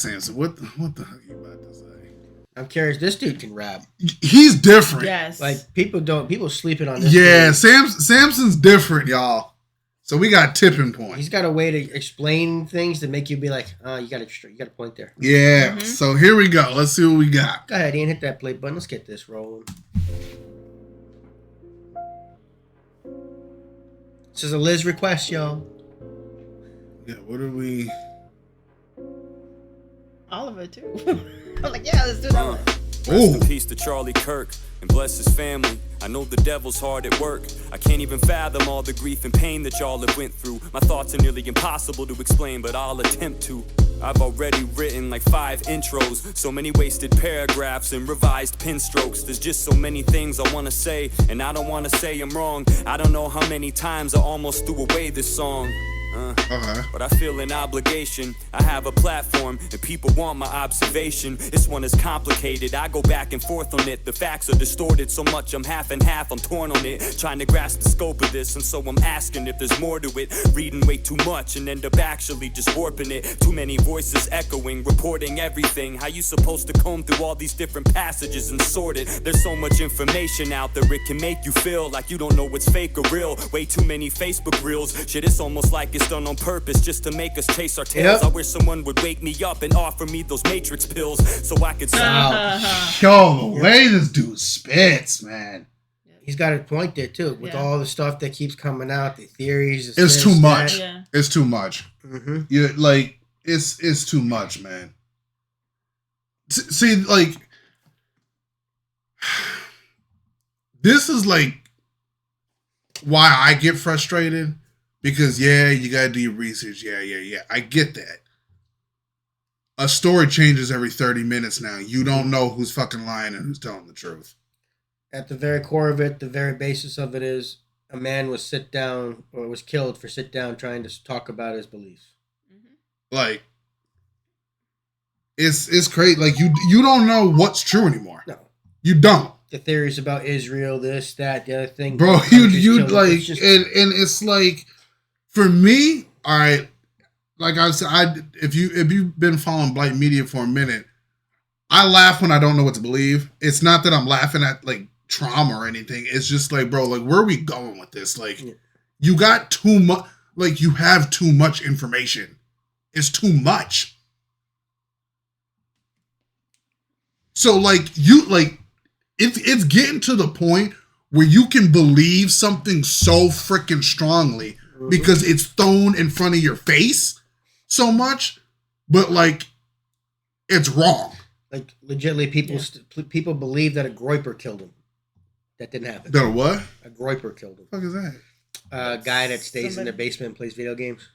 right, Samson. What the heck you about to say? I'm curious. This dude can rap. He's different. Yes. Like people sleeping on this. Yeah, dude. Samson's different, y'all. So we got tipping point. He's got a way to explain things to make you be like, you got a point there. Yeah. Mm-hmm. So here we go. Let's see what we got. Go ahead, Ian. Hit that play button. Let's get this rolling. This is a Liz request, y'all. Yeah. What are we? Oliver too. I'm like, yeah, let's do that. Rest in peace to Charlie Kirk and bless his family. I know the devil's hard at work. I can't even fathom all the grief and pain that y'all have went through. My thoughts are nearly impossible to explain, but I'll attempt to. I've already written like 5 intros, so many wasted paragraphs and revised pen strokes. There's just so many things I wanna say, and I don't wanna say I'm wrong. I don't know how many times I almost threw away this song. But I feel an obligation. I have a platform and people want my observation. This one is complicated, I go back and forth on it. The facts are distorted so much I'm half and half, I'm torn on it, trying to grasp the scope of this. And so I'm asking if there's more to it. Reading way too much and end up actually just warping it. Too many voices echoing, reporting everything. How you supposed to comb through all these different passages and sort it? There's so much information out there, it can make you feel like you don't know what's fake or real. Way too many Facebook reels. Shit, it's almost like it's done on purpose just to make us chase our tails. I wish someone would wake me up and offer me those Matrix pills so I could Yo, the way this dude spits, man. He's got a point there too, with all the stuff that keeps coming out, the theories. It's too much. Yeah. It's too much. Mm-hmm. You like it's too much, man. See, like this is like why I get frustrated. Because, you got to do your research. Yeah. I get that. A story changes every 30 minutes now. You don't know who's fucking lying and who's telling the truth. At the very core of it, the very basis of it is a man was killed for sit down trying to talk about his beliefs. Mm-hmm. Like, it's crazy. Like, you don't know what's true anymore. No. You don't. The theories about Israel, this, that, the other thing. Bro, you like, and it's like, for me, all right, like I said, if you've been following Blite Media for a minute, I laugh when I don't know what to believe. It's not that I'm laughing at like trauma or anything. It's just like, bro, like where are we going with this? Like, you got too much. Like, you have too much information. It's too much. So like it's getting to the point where you can believe something so freaking strongly. Because it's thrown in front of your face so much, but like it's wrong. Like legitimately, people believe that a Groyper killed him. That didn't happen. That a what? A Groyper killed him. What the fuck is that? A guy that stays in the basement and plays video games.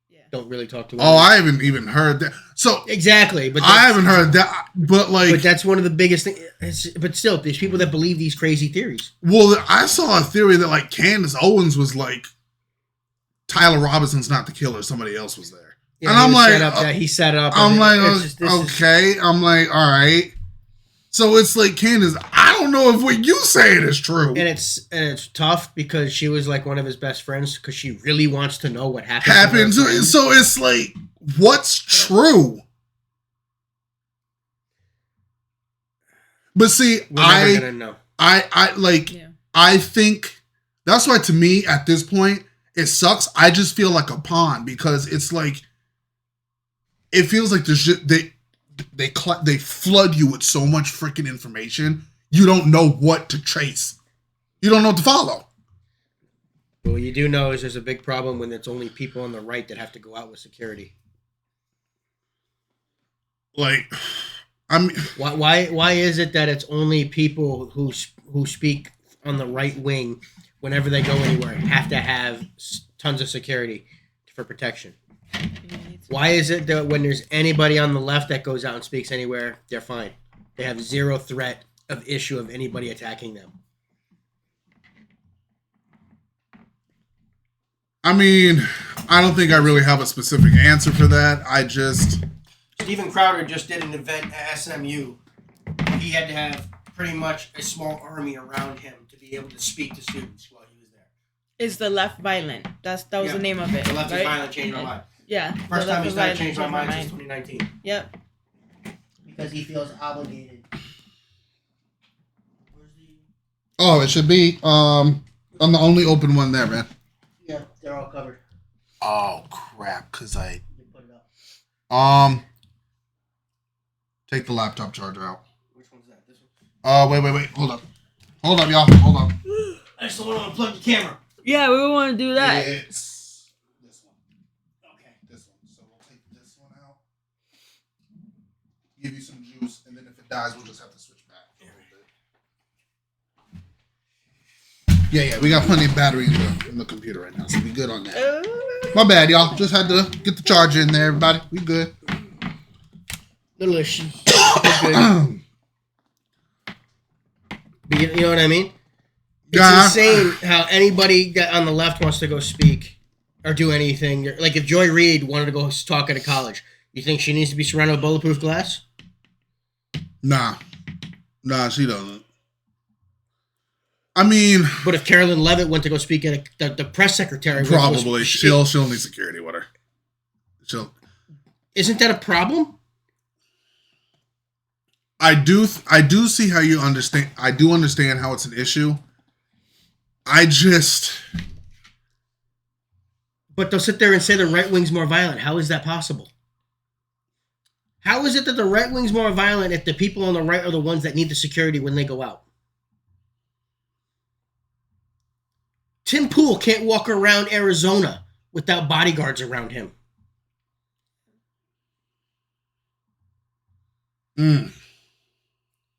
Yeah. Don't really talk to him. Oh, I haven't even heard that. So exactly, but I haven't heard that. But like, but that's one of the biggest things. But still, there's people that believe these crazy theories. Well, I saw a theory that like Candace Owens was like, Tyler Robinson's not the killer. Somebody else was there. Yeah, and I'm like, he set it up. I'm like, okay. I'm like, all right. So it's like, Candace, I don't know if what you saying is true. And it's tough because she was like one of his best friends because she really wants to know what happened. So it's like, what's true? But see, We're never gonna know. I think that's why to me at this point, it sucks. I just feel like a pawn because it's like it feels like they flood you with so much freaking information. You don't know what to trace. You don't know what to follow. Well, you do know is there's a big problem when it's only people on the right that have to go out with security. Like, I mean, why is it that it's only people who speak on the right wing? Whenever they go anywhere, have to have tons of security for protection. Why is it that when there's anybody on the left that goes out and speaks anywhere, they're fine? They have zero threat of issue of anybody attacking them. I mean, I don't think I really have a specific answer for that. I just... Steven Crowder just did an event at SMU. He had to have pretty much a small army around him to be able to speak to students while he was there. Is the left violent? That was the name of it. The left is violent, change my life. Yeah. First time he's not changed my my mind since 2019. Yep. Because he feels obligated. Oh, it should be. I'm the only open one there, man. Yeah, they're all covered. Oh crap! Cause I You put it up. take the laptop charger out. Which one's that? This one? Wait. Hold up, y'all. Hold up. I just don't want to unplug the camera. Yeah, we want to do that. It's this one. Okay. This one. So we'll take this one out. Give you some juice, and then if it dies, we'll just have to switch back. Yeah. We got plenty of battery in the computer right now, so we good on that. My bad, y'all. Just had to get the charger in there, everybody. We good. Little issue. You know what I mean? It's insane how anybody that on the left wants to go speak or do anything. Like if Joy Reid wanted to go talk at a college, you think she needs to be surrounded with bulletproof glass? Nah, she doesn't. I mean, but if Carolyn Levitt went to go speak at the press secretary, probably she'll need security with her. Isn't that a problem? I do see how you understand. I do understand how it's an issue. But they'll sit there and say the right wing's more violent. How is that possible? How is it that the right wing's more violent if the people on the right are the ones that need the security when they go out? Tim Pool can't walk around Arizona without bodyguards around him.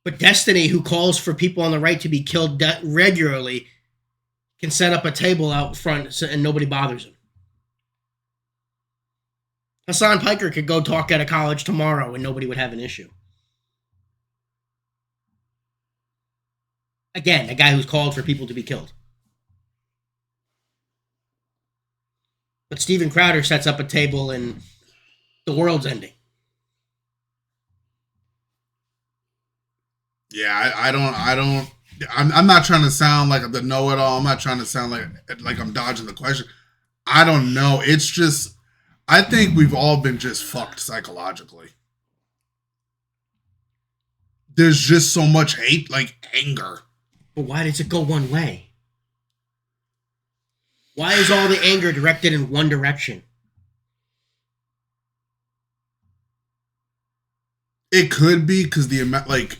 But Destiny, who calls for people on the right to be killed regularly, can set up a table out front and nobody bothers him. Hassan Piker could go talk at a college tomorrow and nobody would have an issue. Again, a guy who's called for people to be killed. But Steven Crowder sets up a table and the world's ending. Yeah, I'm not trying to sound like the know-it-all. I'm not trying to sound like I'm dodging the question. I don't know. It's just, I think we've all been just fucked psychologically. There's just so much hate, like anger. But why does it go one way? Why is all the anger directed in one direction? It could be because the amount, like,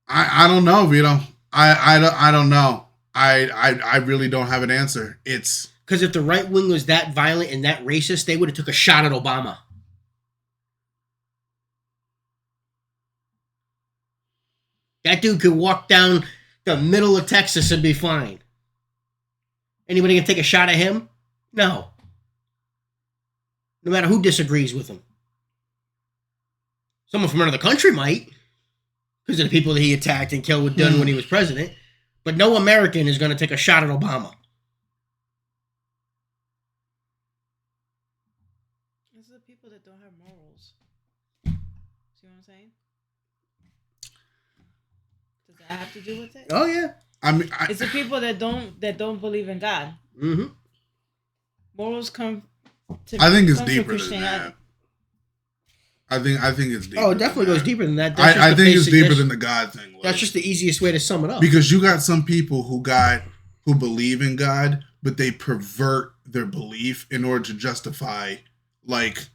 I don't know, Vito. I don't know. I really don't have an answer. It's because if the right wing was that violent and that racist, they would have took a shot at Obama. That dude could walk down the middle of Texas and be fine. Anybody can take a shot at him? No. No matter who disagrees with him. Someone from another country might, because of the people that he attacked and killed done when he was president. But no American is going to take a shot at Obama. Those are the people that don't have morals. See what I'm saying? Does that have to do with it? Oh yeah. I mean, it's the people that don't believe in God. Mm-hmm. Morals come. I think it's deeper than that. I think it's deeper. Oh, it definitely goes deeper than that. I think it's deeper than the God thing. Like, that's just the easiest way to sum it up. Because you got some people who believe in God, but they pervert their belief in order to justify, like,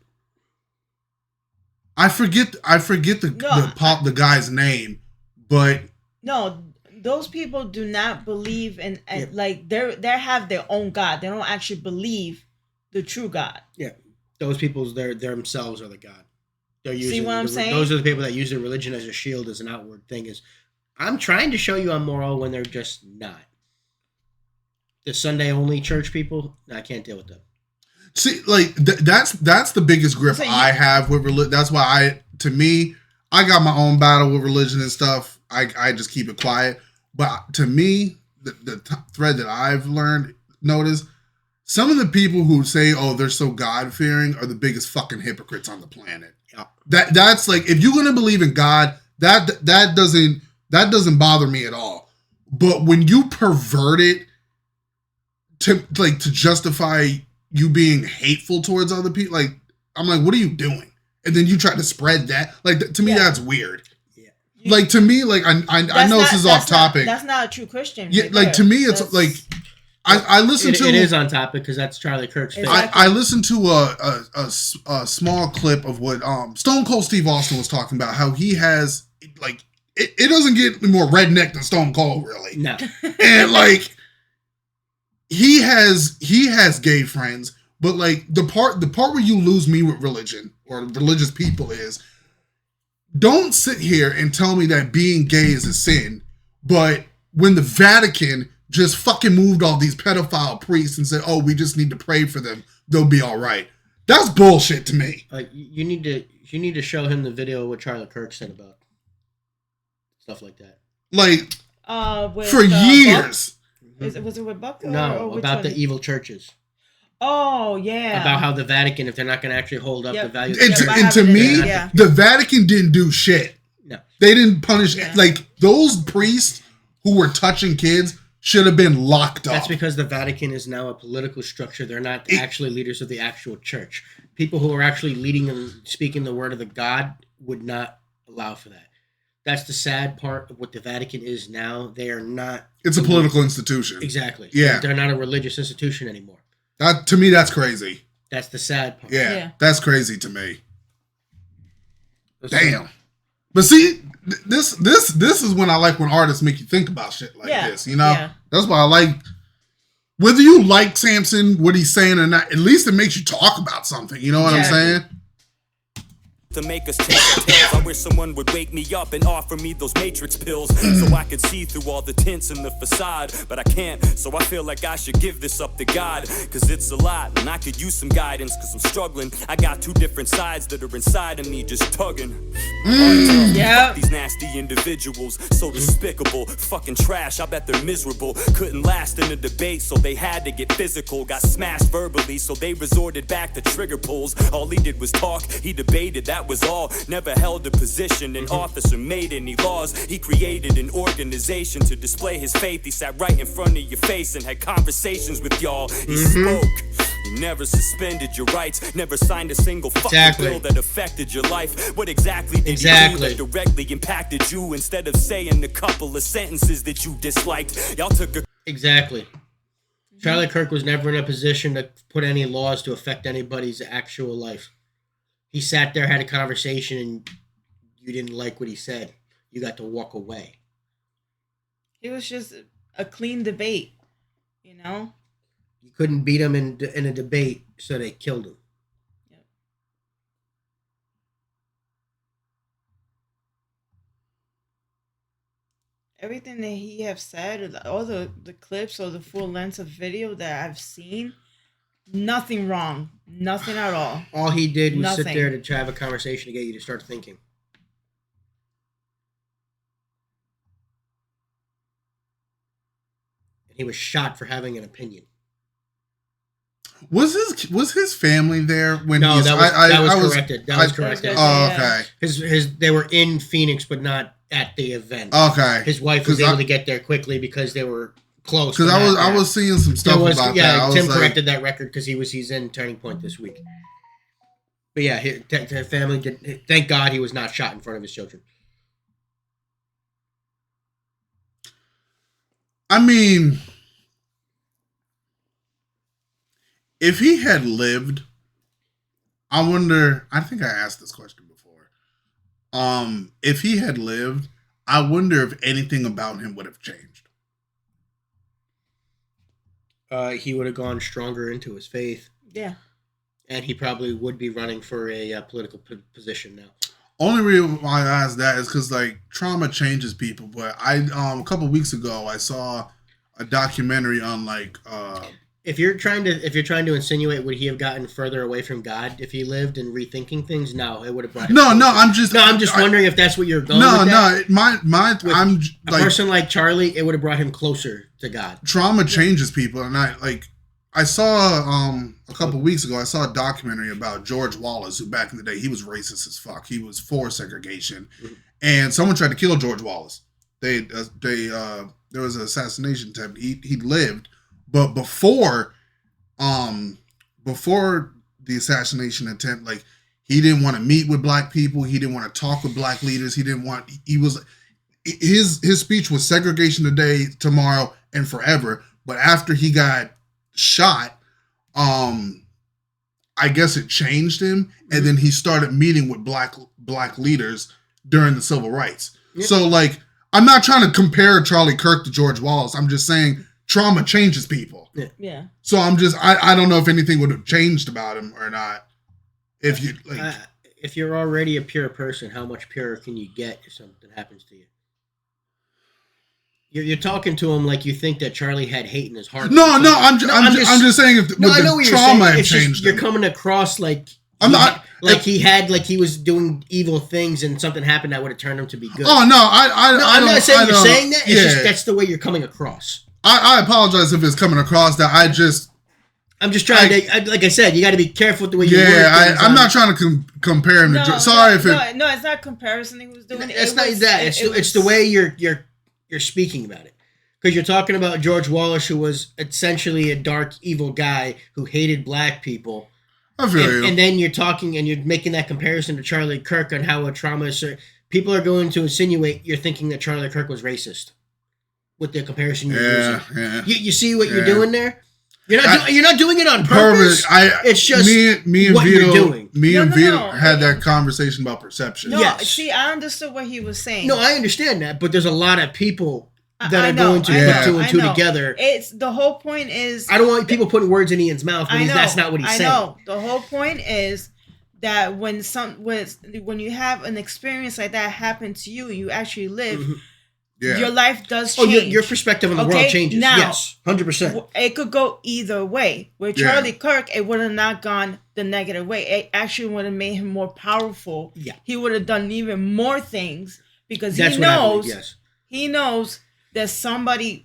I forget the guy's name, but no, those people do not believe in like they have their own God. They don't actually believe the true God. Yeah, those people themselves are the God. They're using, see what I'm saying? Those are the people that use their religion as a shield, as an outward thing. Is I'm trying to show you I'm moral when they're just not. The Sunday only church people, I can't deal with them. See, like that's the biggest grip I have with religion. That's why I got my own battle with religion and stuff. I just keep it quiet. But to me, the thread that I've noticed, some of the people who say, "Oh, they're so God-fearing," are the biggest fucking hypocrites on the planet. Yeah. That's like, if you're gonna believe in God, that doesn't bother me at all. But when you pervert it to justify you being hateful towards other people. Like, I'm like, what are you doing? And then you try to spread that. Like, to me, that's weird. Yeah. Like, to me, like, I know this is off topic. That's not a true Christian. Yeah, right, like, to me, it's like, I listen to... It is on topic because that's Charlie Kirk's face. I listened to a small clip of what Stone Cold Steve Austin was talking about, how he has, like, it doesn't get more redneck than Stone Cold, really. No. And, like, he has gay friends, but, like, the part where you lose me with religion or religious people is, don't sit here and tell me that being gay is a sin, but when the Vatican just fucking moved all these pedophile priests and said, oh, we just need to pray for them, they'll be all right. That's bullshit to me. You need to show him the video of what Charlie Kirk said about stuff like that. Like, for years. Was it with Buck? No, about the evil churches. Oh, yeah. About how the Vatican, if they're not going to actually hold up the values. And to me, the Vatican didn't do shit. No. They didn't punish, like, those priests who were touching kids should have been locked up. That's because the Vatican is now a political structure. They're not actually leaders of the actual church. People who are actually leading and speaking the word of the God would not allow for that. That's the sad part of what the Vatican is now. They are not... It's a political institution. Exactly. Yeah. They're not a religious institution anymore. To me, that's crazy. That's the sad part. Yeah. That's crazy to me. Damn. But see, this is when I like when artists make you think about shit like this, you know? Yeah. That's why I like, whether you like Samson, what he's saying or not, at least it makes you talk about something, you know what I'm saying? To make us take our tails, I wish someone would wake me up and offer me those matrix pills so I could see through all the tints in the facade, but I can't, so I feel like I should give this up to God, cause it's a lot and I could use some guidance cause I'm struggling. I got two different sides that are inside of me just tugging. Fuck these nasty individuals, so despicable, fucking trash, I bet they're miserable, couldn't last in a debate so they had to get physical, got smashed verbally so they resorted back to trigger pulls. All he did was talk, he debated, that was all, never held a position in office or made any laws. He created an organization to display his faith. He sat right in front of your face and had conversations with y'all. He spoke. He never suspended your rights, never signed a single fucking bill that affected your life. What exactly did he do that directly impacted you instead of saying a couple of sentences that you disliked? Y'all took a... Exactly. Charlie Kirk was never in a position to put any laws to affect anybody's actual life. He sat there, had a conversation, and you didn't like what he said. You got to walk away. It was just a clean debate, you know? You couldn't beat him in a debate, so they killed him. Yep. Everything that he have said, all the clips or the full length of video that I've seen, nothing wrong. Nothing at all. All he did was sit there to try to have a conversation to get you to start thinking. And he was shot for having an opinion. Was his family there when? No, that was corrected. That was corrected. Oh, okay. They were in Phoenix, but not at the event. Okay. His wife was able to get there quickly because they were close. Because I was seeing some stuff about that. Yeah, Tim corrected that record because he's in Turning Point this week. But yeah, the family did. Thank God he was not shot in front of his children. I mean, if he had lived, I wonder. I think I asked this question before. If he had lived, I wonder if anything about him would have changed. He would have gone stronger into his faith. Yeah. And he probably would be running for a political position now. Only reason why I asked that is because, like, trauma changes people. But a couple weeks ago, I saw a documentary on, like... If you're trying to insinuate would he have gotten further away from God if he lived and rethinking things? No, it would have brought him closer. I'm just wondering if that's what you're going with. A person like Charlie, it would have brought him closer to God. Trauma changes people, and I saw a couple weeks ago, I saw a documentary about George Wallace, who back in the day, he was racist as fuck. He was for segregation, and someone tried to kill George Wallace. There was an assassination attempt. He lived. But before the assassination attempt, like, he didn't want to meet with black people. He didn't want to talk with black leaders. His speech was segregation today, tomorrow, and forever. But after he got shot, I guess it changed him, and then he started meeting with black leaders during the civil rights. Yep. So, like, I'm not trying to compare Charlie Kirk to George Wallace. I'm just saying trauma changes people. Yeah. So I don't know if anything would have changed about him or not. If you're already a pure person, how much purer can you get if something happens to you? You're talking to him like you think that Charlie had hate in his heart. I'm just saying if I know what you're trauma saying. had changed. You're coming across like he was doing evil things and something happened that would have turned him to be good. Oh no, I'm not saying you're saying that. It's just that's the way you're coming across. I apologize if it's coming across that. I'm just trying to, like I said, you got to be careful with the way you word things. I'm not trying to compare him to. Sorry if it. No, it's not comparison. He was doing. It's not that. It's the way you're speaking about it, because you're talking about George Wallace, who was essentially a dark, evil guy who hated black people. I feel you. And then you're talking and you're making that comparison to Charlie Kirk on how a trauma is. People are going to insinuate you're thinking that Charlie Kirk was racist with the comparison you're using. Yeah. You see what you're doing there? You're not doing it on purpose. It's just me and what Vito, you're doing. Vito had that conversation about perception. No, yes. See, I understood what he was saying. No, I understand that, but there's a lot of people that are going to put two and two together. It's the whole point is I don't want people putting words in Ian's mouth when that's not what he's saying. I know. The whole point is that when you have an experience like that happen to you, you actually live. Mm-hmm. Yeah. Your life does change. Your perspective on the world changes. Now, yes, 100%. It could go either way. With Charlie Kirk, it would have not gone the negative way. It actually would have made him more powerful. Yeah. He would have done even more things because he knows that somebody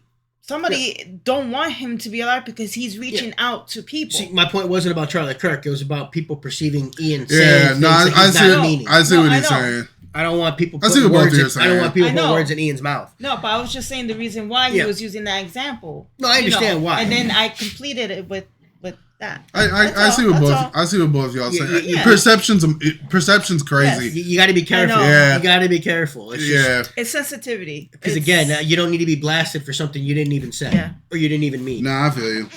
don't want him to be alive because he's reaching out to people. See, my point wasn't about Charlie Kirk. It was about people perceiving Ian saying things that he's not meaning. I see what he's saying. I don't want people putting words in Ian's mouth. No, but I was just saying the reason why he was using that example. No, I understand why. And then I completed it with that. I see what both y'all saying. Yeah. Perception's crazy. Yes. You got to be careful. You got to be careful. It's sensitivity. Because again, you don't need to be blasted for something you didn't even say or you didn't even mean. Nah, I feel you.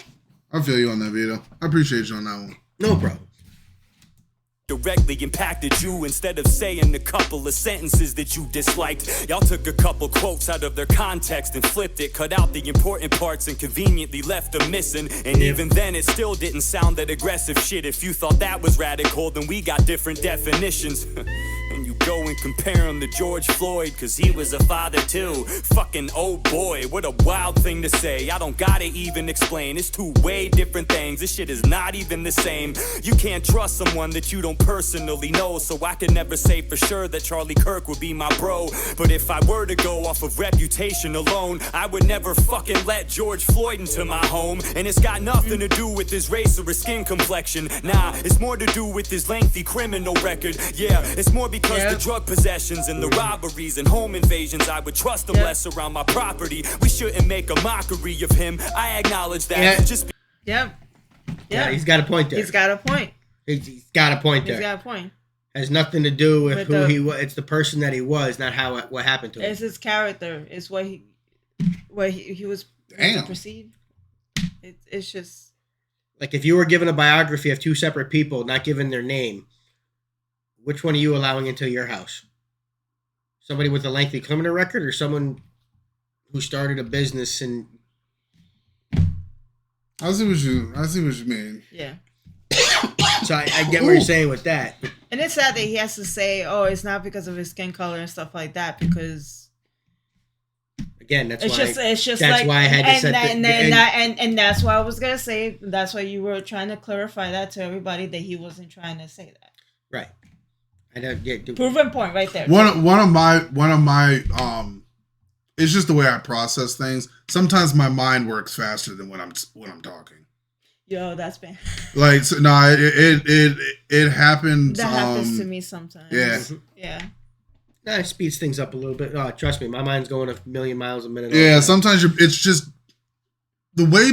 I feel you on that, Vito. I appreciate you on that one. No problem. Directly impacted you instead of saying a couple of sentences that you disliked. Y'all took a couple quotes out of their context and flipped it, cut out the important parts and conveniently left them missing. And even then it still didn't sound that aggressive shit. If you thought that was radical, then we got different definitions. And you go and compare him to George Floyd, cause he was a father too. Fucking oh boy, what a wild thing to say. I don't gotta even explain, it's two way different things. This shit is not even the same. You can't trust someone that you don't personally know, so I can never say for sure that Charlie Kirk would be my bro. But if I were to go off of reputation alone, I would never fucking let George Floyd into my home. And it's got nothing to do with his race or his skin complexion. Nah, it's more to do with his lengthy criminal record. Yeah, it's more because the drug possessions and the robberies and home invasions, I would trust him less around my property. We shouldn't make a mockery of him. I acknowledge that. Yeah, he's got a point there. He's got a point. He's got a point there. He's got a point. Has nothing to do with who he was. It's the person that he was, not what happened to him. It's his character. It's what he was perceived. It's just like if you were given a biography of two separate people, not given their name, which one are you allowing into your house? Somebody with a lengthy criminal record, or someone who started a business and? I see what you mean. Yeah. So I get what you're saying with that. And it's sad that he has to say, "Oh, it's not because of his skin color and stuff like that." Because again, that's why I had to set and that's why I was gonna say. That's why you were trying to clarify that to everybody that he wasn't trying to say that. Right. I don't proven point right there. One of my it's just the way I process things. Sometimes my mind works faster than when I'm talking. Yo, that's bad. Like, so, no, it happens. That happens to me sometimes. Yeah. Yeah. It speeds things up a little bit. Oh, trust me, my mind's going a million miles a minute. Yeah, sometimes it's just the way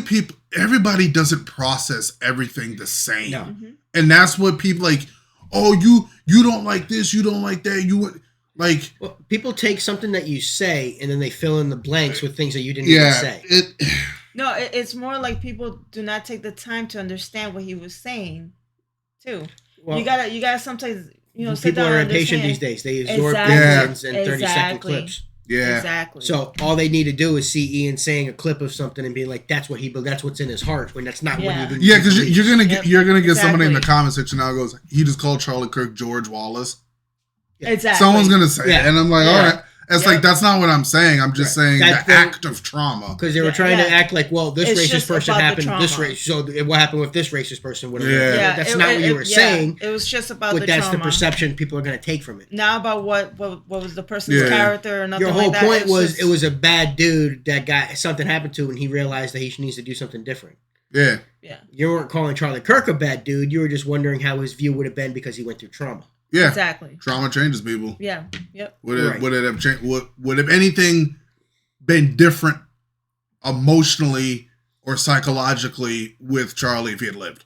everybody doesn't process everything the same. No. And that's what people like, oh, you don't like this, you don't like that, you like. Well, people take something that you say and then they fill in the blanks with things that you didn't even say. No, it's more like people do not take the time to understand what he was saying, too. Well, you gotta sometimes, people are impatient these days. They absorb things in 30-second clips. Yeah, exactly. So all they need to do is see Ian saying a clip of something and be like, "That's what's in his heart." When that's not what he believes. Yeah, because you're gonna get somebody in the comment section now goes, he just called Charlie Kirk George Wallace. Yeah. Exactly. Someone's gonna say it, and I'm like, all right. It's like, that's not what I'm saying. I'm just saying the act of trauma. Because they were trying to act like, well, this racist person happened this race. So what happened with this racist person? That's not what you were saying. It was just about the trauma. But that's the perception people are going to take from it. Not about what was the person's character or nothing like that. Your whole point was just... it was a bad dude that something happened to and he realized that he needs to do something different. Yeah. Yeah. You weren't calling Charlie Kirk a bad dude. You were just wondering how his view would have been because he went through trauma. Yeah, exactly. Trauma changes people. Yeah, yep. Would it have changed? Would have anything been different emotionally or psychologically with Charlie if he had lived?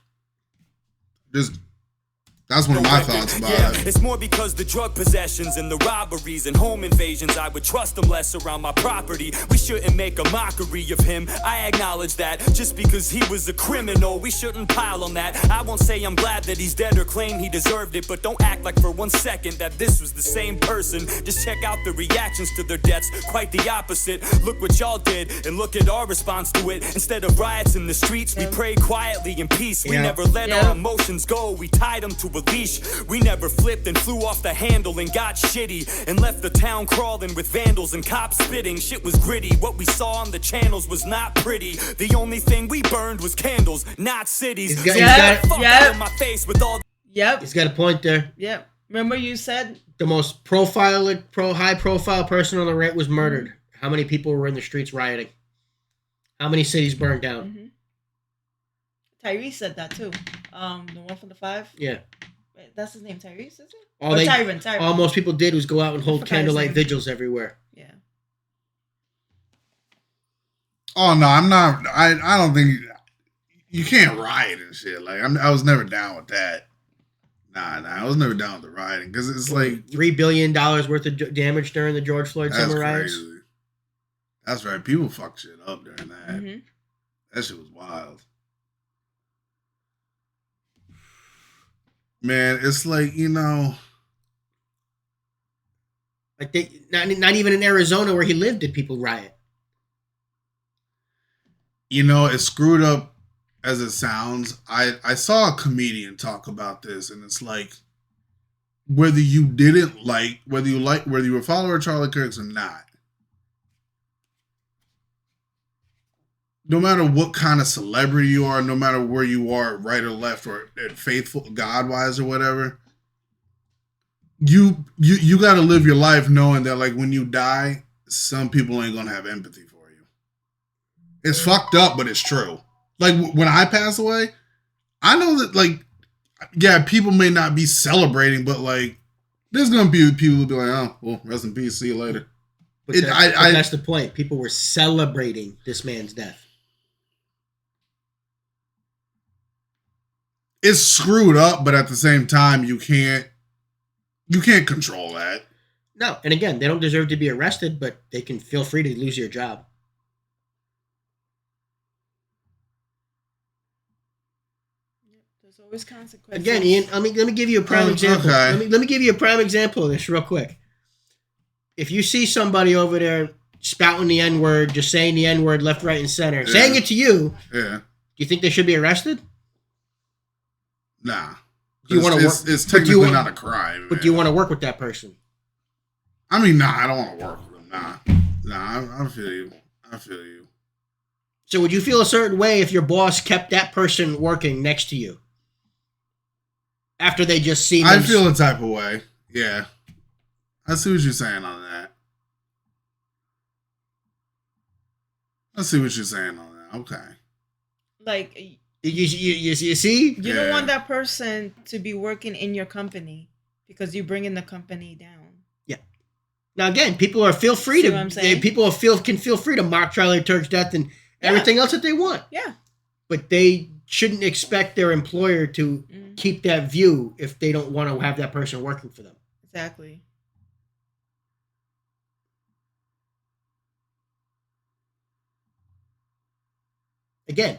That's one of my thoughts about it. It's more because the drug possessions and the robberies and home invasions, I would trust him less around my property. We shouldn't make a mockery of him. I acknowledge that just because he was a criminal, we shouldn't pile on that. I won't say I'm glad that he's dead or claim he deserved it, but don't act like for 1 second that this was the same person. Just check out the reactions to their deaths, quite the opposite. Look what y'all did and look at our response to it. Instead of riots in the streets, we prayed quietly in peace. We never let our emotions go. We tied them to a leash. We never flipped and flew off the handle and got shitty and left the town crawling with vandals and cops spitting. Shit was gritty. What we saw on the channels was not pretty. The only thing we burned was candles, not cities. He's got a point there. Yep. Remember you said the most high profile person on the right was murdered. How many people were in the streets rioting? How many cities burned down? Mm-hmm. Tyrese said that too. The one from the 5. Yeah. That's his name, Tyrese, is it? Tyron. All most people did was go out and hold candlelight vigils everywhere. Yeah. Oh no, I'm not. I don't think you can't riot and shit. Like I was never down with that. Nah, I was never down with the rioting because it's like $3 billion worth of damage during the George Floyd summer riots. Crazy. That's right. People fuck shit up during that. Mm-hmm. That shit was wild. Man, it's like, like they not even in Arizona where he lived did people riot. It's screwed up as it sounds. I saw a comedian talk about this, and it's like whether you were a follower of Charlie Kirk's or not, no matter what kind of celebrity you are, no matter where you are, right or left, or faithful, God-wise or whatever, you got to live your life knowing that, like, when you die, some people ain't going to have empathy for you. It's fucked up, but it's true. Like, when I pass away, I know that, like, yeah, people may not be celebrating, but, like, there's going to be people who be like, oh, well, rest in peace, see you later. But that's the point. People were celebrating this man's death. It's screwed up, but at the same time, you can't control that. No, and again, they don't deserve to be arrested, but they can feel free to lose your job. There's always consequences. Again, Ian, let me give you a prime example. Okay. Let me give you a prime example of this real quick. If you see somebody over there spouting the N-word, just saying the N-word left, right, and center, saying it to you, do you think they should be arrested? Nah. Do you want to work? It's technically not a crime. But do you want to work with that person? I mean, nah, I don't want to work with them. Nah, I feel you. So would you feel a certain way if your boss kept that person working next to you? After they just see I feel a type of way. Yeah. I see what you're saying on that. Okay. Like... You see? You don't want that person to be working in your company because you're bringing the company down. Yeah. Now again, people feel free to. People can feel free to mock Charlie Kirk's death and everything else that they want. Yeah. But they shouldn't expect their employer to keep that view if they don't want to have that person working for them. Exactly. Again,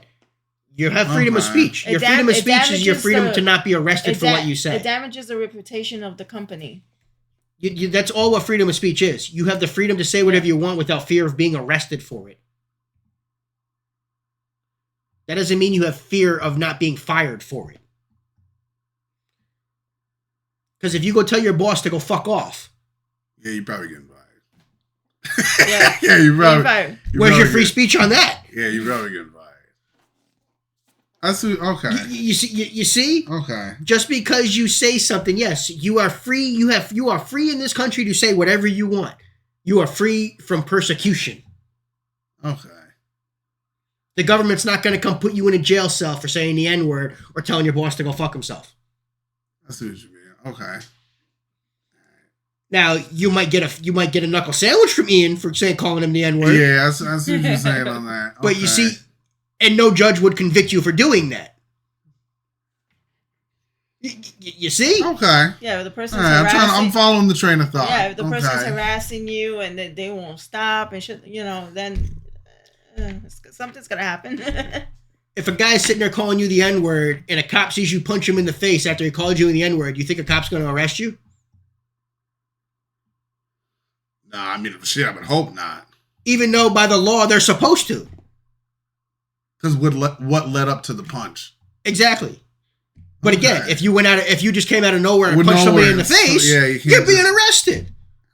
you have freedom of speech. Your freedom of speech is your freedom to not be arrested for what you say. It damages the reputation of the company. That's all what freedom of speech is. You have the freedom to say whatever you want without fear of being arrested for it. That doesn't mean you have fear of not being fired for it. Because if you go tell your boss to go fuck off. Yeah, you're probably getting fired. Yeah, you're probably fired. Where's your free speech on that? Yeah, you're probably getting fired. I see. Okay. You see? Okay. Just because you say something, yes, you are free. You are free in this country to say whatever you want. You are free from persecution. Okay. The government's not going to come put you in a jail cell for saying the N-word or telling your boss to go fuck himself. I see what you mean. Okay. Now you might get a knuckle sandwich from Ian for calling him the N-word. Yeah, I see what you're saying on that. Okay. But you see, and no judge would convict you for doing that. You see? Okay. Yeah, if the person's harassing. I'm following the train of thought. Yeah, if the person's harassing you and they won't stop and shit, then something's gonna happen. If a guy's sitting there calling you the N-word and a cop sees you punch him in the face after he called you the N-word, you think a cop's gonna arrest you? Nah, I mean, shit, I would hope not. Even though by the law they're supposed to. Because what led up to the punch? Exactly. But again, if you just came out of nowhere and punched somebody in the face, you're being arrested.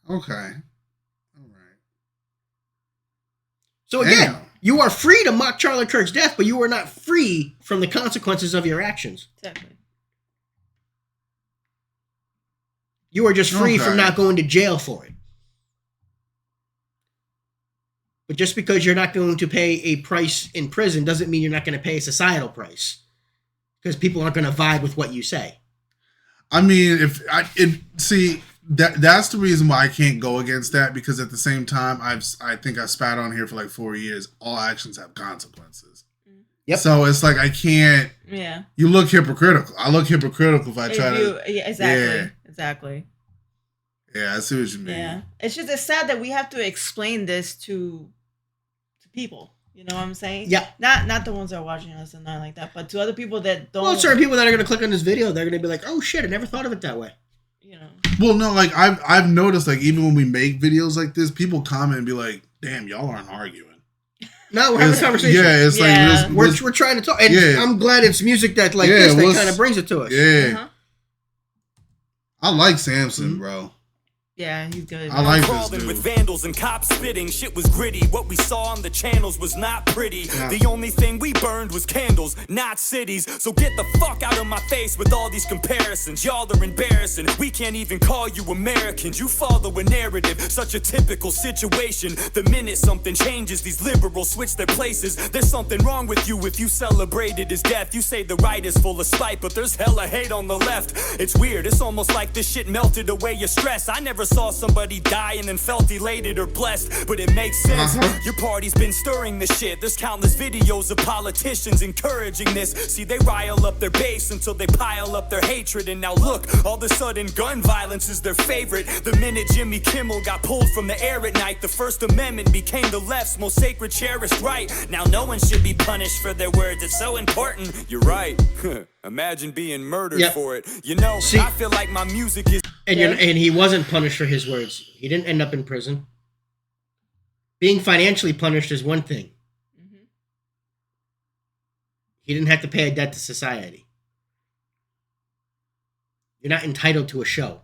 Okay. All right. So again, you are free to mock Charlie Kirk's death, but you are not free from the consequences of your actions. Exactly. You are just free from not going to jail for it. But just because you're not going to pay a price in prison doesn't mean you're not going to pay a societal price. Because people aren't going to vibe with what you say. I mean, that's the reason why I can't go against that, because at the same time, I think I spat on here for like 4 years. All actions have consequences. Yep. So it's like I can't. Yeah. You look hypocritical. I look hypocritical if I try to. Yeah, exactly. Yeah. Exactly. Yeah, I see what you mean. Yeah, it's sad that we have to explain this to people. You know what I'm saying? Yeah. Not the ones that are watching us and not like that, but to other people that don't. Well, certain people that are going to click on this video, they're going to be like, "Oh shit, I never thought of it that way." Well, no, like I've noticed, like even when we make videos like this, people comment and be like, "Damn, y'all aren't arguing." No, we're having a conversation. Yeah, it's like we're trying to talk, and I'm glad it's music that this that kind of brings it to us. Yeah. Uh-huh. I like Samson, bro. Yeah, he's good. I like this dude. With vandals and cops spitting, shit was gritty. What we saw on the channels was not pretty. Yeah. The only thing we burned was candles, not cities. So get the fuck out of my face with all these comparisons. Y'all are embarrassing. We can't even call you Americans. You follow a narrative, such a typical situation. The minute something changes, these liberals switch their places. There's something wrong with you if you celebrated his death. You say the right is full of spite, but there's hella hate on the left. It's weird, it's almost like this shit melted away your stress. I never saw somebody die and then felt elated or blessed, but it makes sense. Your party's been stirring this shit. There's countless videos of politicians encouraging this. See, they rile up their base until they pile up their hatred, and now look, all of a sudden gun violence is their favorite. The minute Jimmy Kimmel got pulled from the air at night, the First Amendment became the left's most sacred, cherished right. Now no one should be punished for their words. It's so important. You're right. Imagine being murdered for it. You know, see, I feel like my music is... And he wasn't punished for his words. He didn't end up in prison. Being financially punished is one thing. Mm-hmm. He didn't have to pay a debt to society. You're not entitled to a show.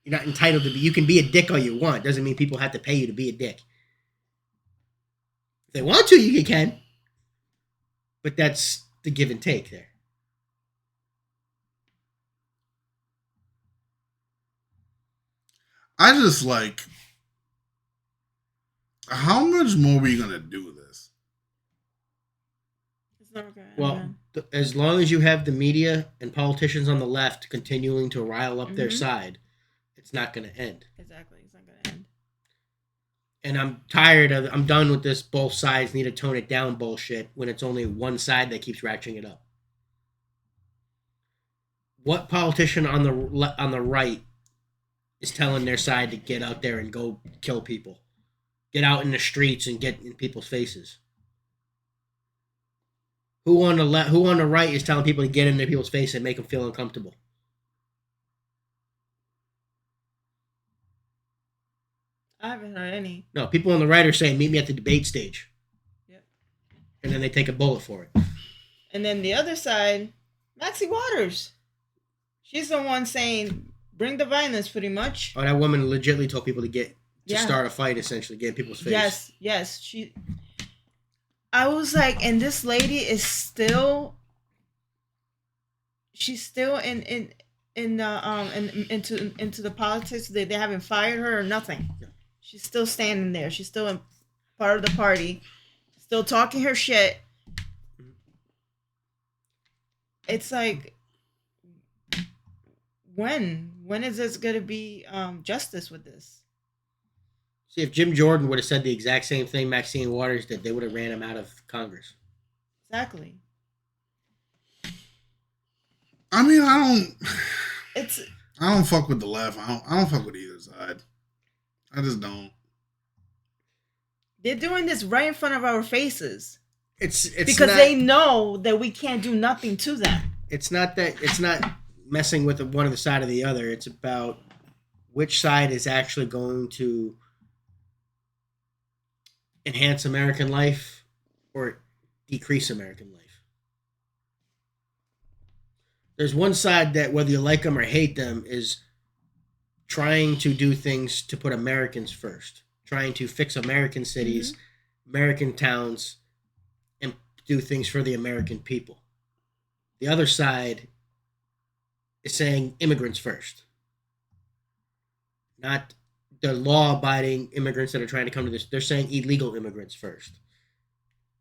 You're not entitled to be... You can be a dick all you want. Doesn't mean people have to pay you to be a dick. If they want to, you can. But that's the give and take there. I just like, how much more are we going to do this? It's never going to end. Well, as long as you have the media and politicians on the left continuing to rile up their side, it's not going to end. Exactly. It's not going to end. And I'm done with this both sides need to tone it down bullshit when it's only one side that keeps ratcheting it up. What politician on the right is telling their side to get out there and go kill people? Get out in the streets and get in people's faces. Who on the right is telling people to get in their people's face and make them feel uncomfortable? I haven't heard any. No, people on the right are saying, meet me at the debate stage. Yep. And then they take a bullet for it. And then the other side, Maxie Waters. She's the one saying, bring the violence, pretty much. Oh, that woman legitimately told people to start a fight, essentially, get in people's face. Yes. I was like, and this lady is still. She's still into the politics. They haven't fired her or nothing. Yeah. She's still standing there. She's still part of the party. Still talking her shit. It's like, when is this going to be justice with this? See, if Jim Jordan would have said the exact same thing Maxine Waters did, they would have ran him out of Congress. Exactly. I mean, I don't fuck with the left. I don't fuck with either side. I just don't. They're doing this right in front of our faces. It's because they know that we can't do nothing to them. It's not messing with one of the side or the other. It's about which side is actually going to enhance American life or decrease American life. There's one side that, whether you like them or hate them, is trying to do things to put Americans first, trying to fix American cities, American towns, and do things for the American people. The other side is saying immigrants first, not the law-abiding immigrants that are trying to come to this. They're saying illegal immigrants first.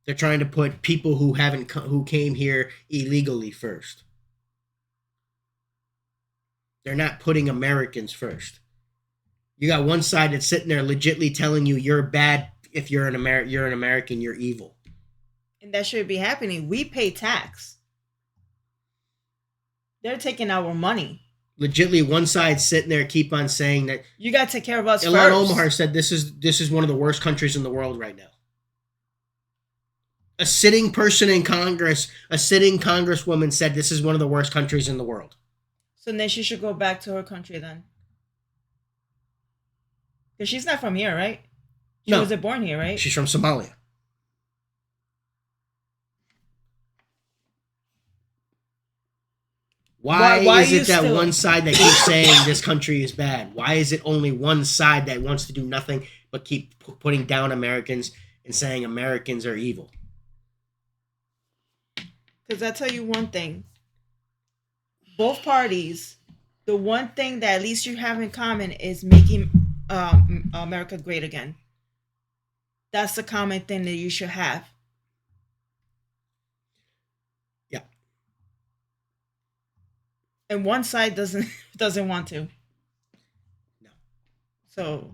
They're trying to put people who came here illegally first. They're not putting Americans first. You got one side that's sitting there legitimately telling you you're bad if you're an American, you're evil. And that should be happening. We pay tax. They're taking our money. Legitimately, one side sitting there keep on saying that you got to take care of us Ilhan first. Omar said this is one of the worst countries in the world right now. A sitting person in Congress, a sitting congresswoman said this is one of the worst countries in the world. So then she should go back to her country then. Because she's not from here, right? She wasn't born here, right? She's from Somalia. Why is it that one side that keeps saying this country is bad? Why is it only one side that wants to do nothing but keep putting down Americans and saying Americans are evil? Because I'll tell you one thing. Both parties, the one thing that at least you have in common is making America great again. That's the common thing that you should have. Yeah. And one side doesn't want to. No. So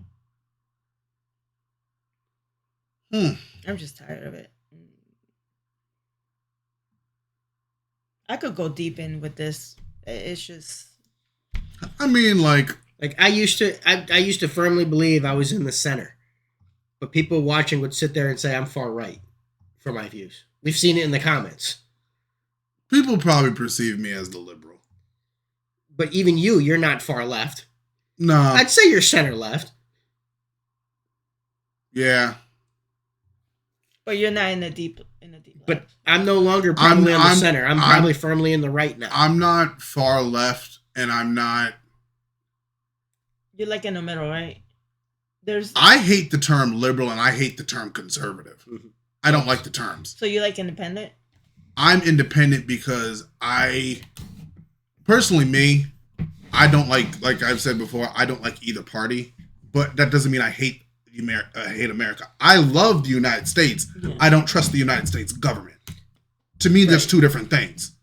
I'm just tired of it. I could go deep in with this. It's just. I mean, like I used to firmly believe I was in the center, but people watching would sit there and say I'm far right for my views. We've seen it in the comments. People probably perceive me as the liberal, but even you're not far left. No, I'd say you're center left. Yeah, but you're not in the deep. But I'm no longer probably on the center. I'm probably firmly in the right now. I'm not far left, and I'm not. You're like in the middle, right? I hate the term liberal, and I hate the term conservative. Mm-hmm. I don't like the terms. So you like independent? I'm independent because I don't like I've said before, I don't like either party, but that doesn't mean I hate America. I love the United States. Yeah. I don't trust the United States government. To me, there's two different things.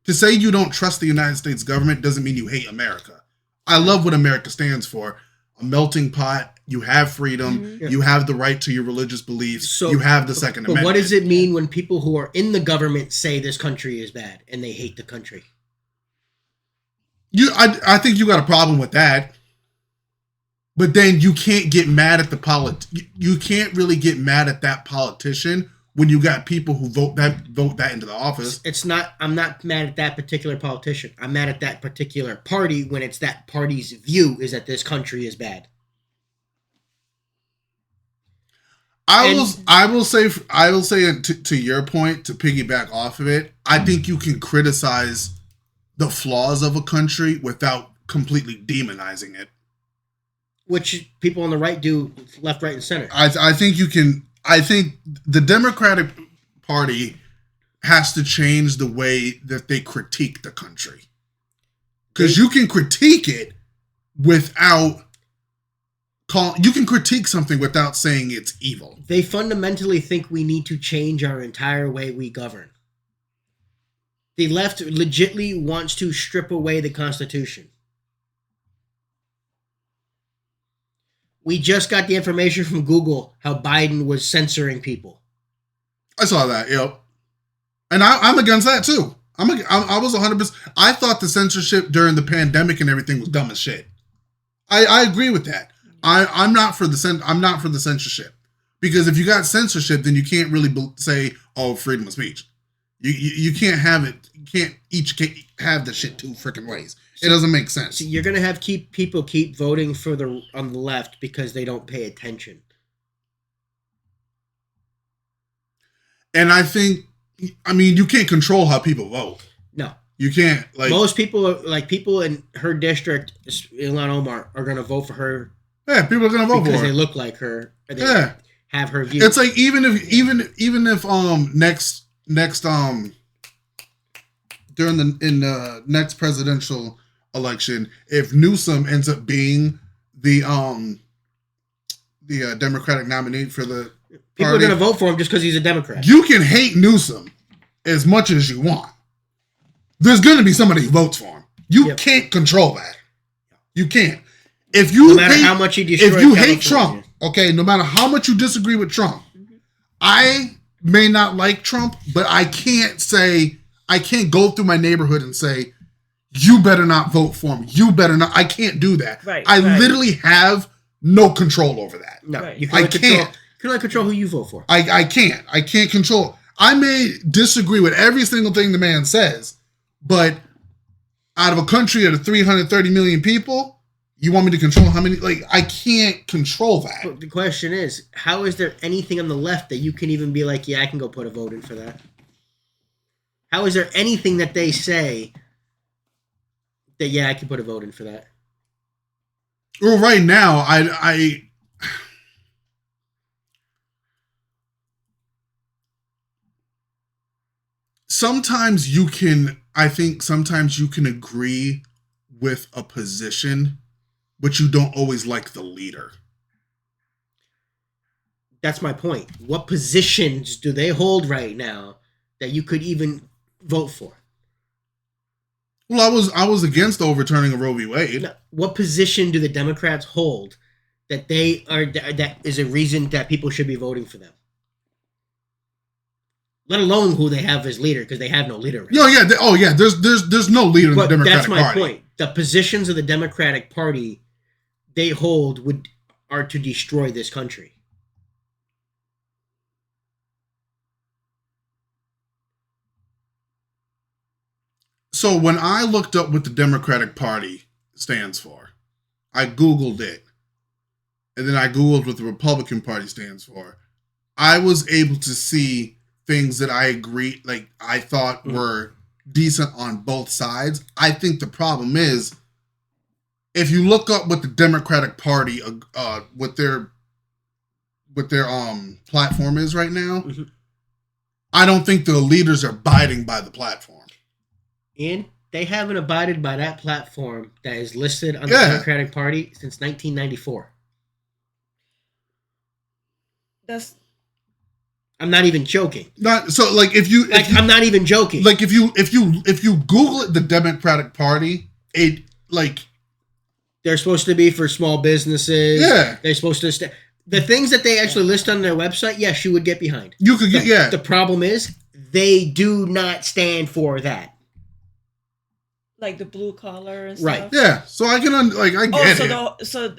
To say you don't trust the United States government doesn't mean you hate America. I love what America stands for. a melting pot. You have freedom. Mm-hmm. You have the right to your religious beliefs. So, you have the Second Amendment. But what does it mean when people who are in the government say this country is bad and they hate the country? I think you got a problem with that. But then you can't get mad at the you can't really get mad at that politician when you got people who vote that into the office. I'm not mad at that particular politician. I'm mad at that particular party when it's that party's view is that this country is bad. I will say to your point, to piggyback off of it, I think you can criticize the flaws of a country without completely demonizing it. Which people on the right do, left, right, and center. I think you can. I think the Democratic Party has to change the way that they critique the country. Because you can critique it without... You can critique something without saying it's evil. They fundamentally think we need to change our entire way we govern. The left legitimately wants to strip away the Constitution. We just got the information from Google how Biden was censoring people. I saw that, yep. And I'm against that too. I was 100%. I thought the censorship during the pandemic and everything was dumb as shit. I agree with that. I'm not for the censorship, because if you got censorship, then you can't really say, "Oh, freedom of speech." You can't have it. You can't each have the shit two freaking ways. It doesn't make sense. So you're gonna have people keep voting on the left because they don't pay attention. And I think, you can't control how people vote. No, you can't. Most people, people in her district, Ilhan Omar, are gonna vote for her. Yeah, people are gonna vote for her because they look like her. Or they have her view. It's like even if next during the next presidential election, if Newsom ends up being the Democratic nominee for the people are going to vote for him just because he's a Democrat. You can hate Newsom as much as you want. There's going to be somebody who votes for him. You can't control that. You can't. If you how much he destroys if you hate Trump, okay, no matter how much you disagree with Trump, I may not like Trump, but I can't go through my neighborhood and say, you better not vote for him. You better not. I can't do that. Right, I literally have no control over that. No, right. You can only control who you vote for. I can't. I can't control. I may disagree with every single thing the man says, but out of a country of 330 million people, you want me to control how many? I can't control that. But the question is, how is there anything on the left that you can even be like, yeah, I can go put a vote in for that? How is there anything that they say that, yeah, I can put a vote in for that? Well, right now, I sometimes you can agree with a position, but you don't always like the leader. That's my point. What positions do they hold right now that you could even vote for? Well, I was against overturning of Roe v. Wade. No, what position do the Democrats hold that that is a reason that people should be voting for them? Let alone who they have as leader, because they have no leader. Right There's no leader in the Democratic Party. That's my point. The positions of the Democratic Party they hold are to destroy this country. So when I looked up what the Democratic Party stands for, I Googled it. And then I Googled what the Republican Party stands for. I was able to see things that I thought were decent on both sides. I think the problem is, if you look up what the Democratic Party, what their platform is right now, I don't think the leaders are abiding by the platform. And they haven't abided by that platform that is listed on the Democratic Party since 1994. I'm not even joking. I'm not even joking. If you Google it, the Democratic Party, They're supposed to be for small businesses. Yeah. They're supposed to... The things that they actually list on their website, yes, you would get behind. You could get, yeah. The problem is, they do not stand for that. Like the blue collar and stuff. Right. Yeah. So I can, I get it. So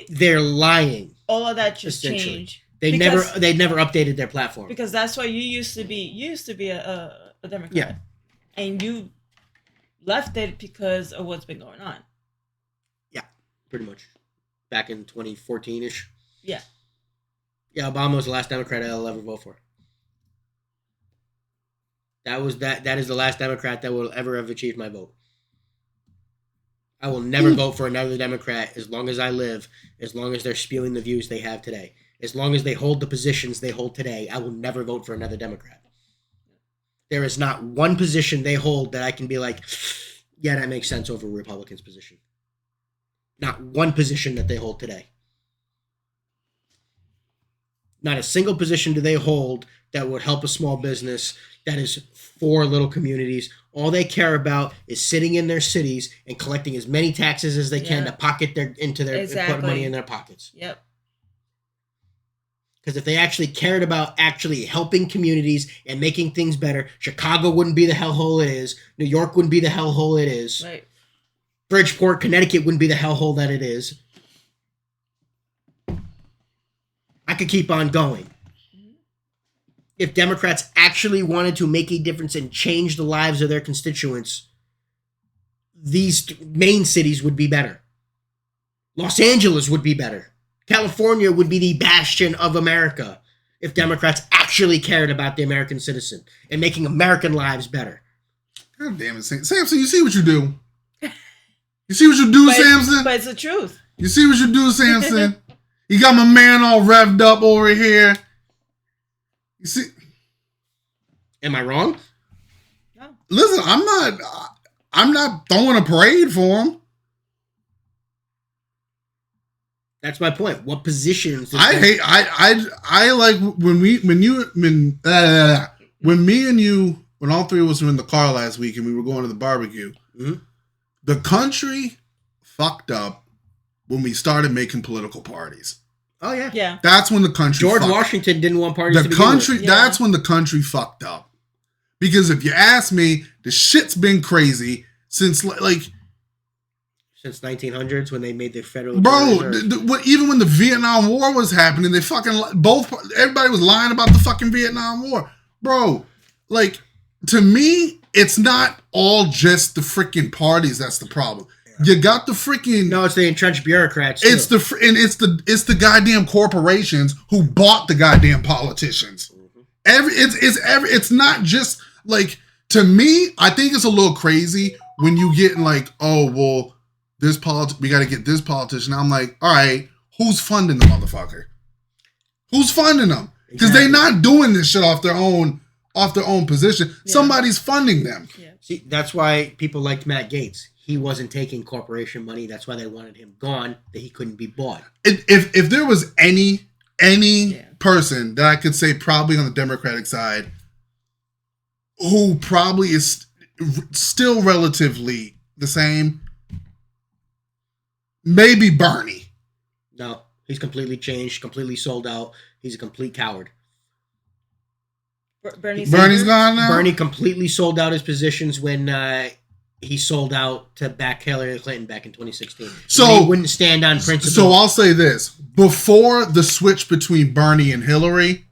they're lying. All of that just changed. They never updated their platform. Because that's why you used to be a Democrat. Yeah. And you left it because of what's been going on. Yeah, pretty much. Back in 2014-ish. Yeah. Yeah, Obama was the last Democrat I'll ever vote for. That is the last Democrat that will ever have achieved my vote. I will never vote for another Democrat as long as I live, as long as they're spewing the views they have today. As long as they hold the positions they hold today, I will never vote for another Democrat. There is not one position they hold that I can be like, yeah, that makes sense over a Republican's position. Not one position that they hold today. Not a single position do they hold that would help a small business that is for little communities. All they care about is sitting in their cities and collecting as many taxes as they can to pocket and put money in their pockets. Yep. Because if they actually cared about actually helping communities and making things better, Chicago wouldn't be the hellhole it is. New York wouldn't be the hellhole it is. Right. Bridgeport, Connecticut wouldn't be the hellhole that it is. I could keep on going. If Democrats actually wanted to make a difference and change the lives of their constituents, these main cities would be better. Los Angeles would be better. California would be the bastion of America if Democrats actually cared about the American citizen and making American lives better. God damn it, Samson, you see what you do? You see what you do, Samson? But it's the truth. You see what you do, Samson? You got my man all revved up over here. You see? Am I wrong? No. Listen, I'm not throwing a parade for him. That's my point. What positions? I like when me and you, when all three of us were in the car last week and we were going to the barbecue, the country fucked up when we started making political parties. Oh yeah. Yeah. That's when the country George Washington didn't want parties to begin with. That's when the country fucked up. Because if you ask me, the shit's been crazy since since 1900s when they made the federal even when the Vietnam War was happening, they everybody was lying about the fucking Vietnam War. Bro, to me, it's not all just the freaking parties that's the problem. You got the freaking it's the entrenched bureaucrats too. It's the goddamn corporations who bought the goddamn politicians. It's not just to me, I think it's a little crazy when you get we got to get this politician. I'm like, all right, who's funding the motherfucker? Who's funding them? Because they're not doing this shit off their own position. Yeah. Somebody's funding them. Yeah. See, that's why people liked Matt Gaetz. He wasn't taking corporation money. That's why they wanted him gone, that he couldn't be bought. If there was any person that I could say probably on the Democratic side who probably is still relatively the same, maybe Bernie. No, he's completely changed, completely sold out. He's a complete coward. Bernie's gone now? Bernie completely sold out his positions when he sold out to back Hillary Clinton back in 2016. So he wouldn't stand on principle. So I'll say this. Before the switch between Bernie and Hillary,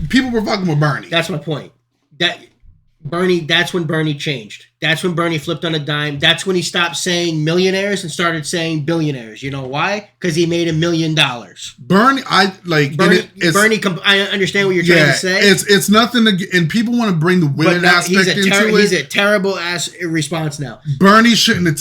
people were fucking with Bernie. That's my point. That's when Bernie changed. That's when Bernie flipped on a dime. That's when he stopped saying millionaires and started saying billionaires. You know why? Because he made $1 million. Bernie, I understand what you're trying to say. It's nothing and people want to bring the women aspect into it. He's a terrible ass response now. Bernie shouldn't have